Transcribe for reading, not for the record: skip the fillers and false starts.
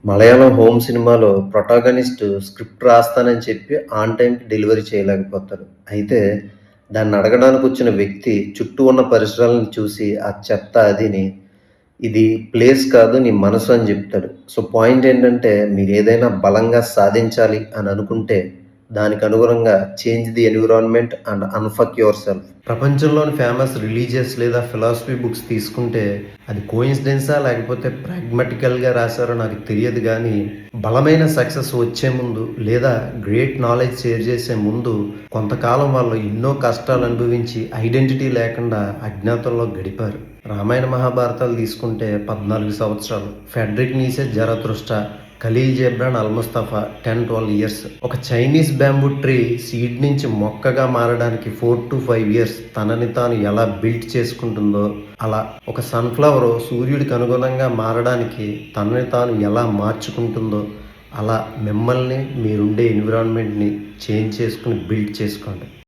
Malayalam 'home' సినిమాలో protagonist script రాస్తానని చెప్పి on టైమ్‌కి డెలివరీ చేయలేకపోతాడు. అయితే దాన్నడగడానికొచ్చిన వ్యక్తి చుట్టూ ఉన్న పరిసరాలను చూసి ఆ చెత్త అదిని, "ఇది ప్లేస్ కాదు నీ మనసు" అని జెప్తాడు. సో, పాయింట్ ఏంటంటే మీరేదైనా బలంగా సాధించాలి అని అనుకుంటే దానికి అనుగుణంగా change the environment and unfuck yourself. ప్రపంచంలోని ఫేమస్ రిలీజియస్ లేదా ఫిలాసఫీ బుక్స్ తీసుకుంటే అది కోయిన్సిడెన్సా లేకపోతే ప్రాగ్మాటికల్‌గా రాసారో నాకు తెలియదు గానీ, బలమైన సక్సెస్ వచ్చే ముందు లేదా గ్రేట్ నాలెడ్జ్ షేర్ చేసే ముందు కొంతకాలం వాళ్ళు ఎన్నో కష్టాలు అనుభవించి ఐడెంటిటీ లేకుండా అజ్ఞాతంలో గడిపారు. రామాయణ మహాభారతాలు తీసుకుంటే 14 సంవత్సరాలు, ఫెడరిక్ నీసే జరతుష్ట్ర, ఖలీల్ జిబ్రాన్ అల్-ముస్తఫా 10, 12 ఇయర్స్. ఒక చైనీస్ బ్యాంబూ ట్రీ సీడ్ నుంచి మొక్కగా మారడానికి 4-5 ఇయర్స్ తనని తాను ఎలా బిల్డ్ చేసుకుంటుందో, అలా ఒక సన్‌ఫ్లవర్ సూర్యుడికి అనుగుణంగా మారడానికి తనని తాను ఎలా మార్చుకుంటుందో, అలా మిమ్మల్ని మీరుండే ఎన్విరాన్మెంట్‌ని చేంజ్ చేసుకొని బిల్డ్ చేసుకోండి.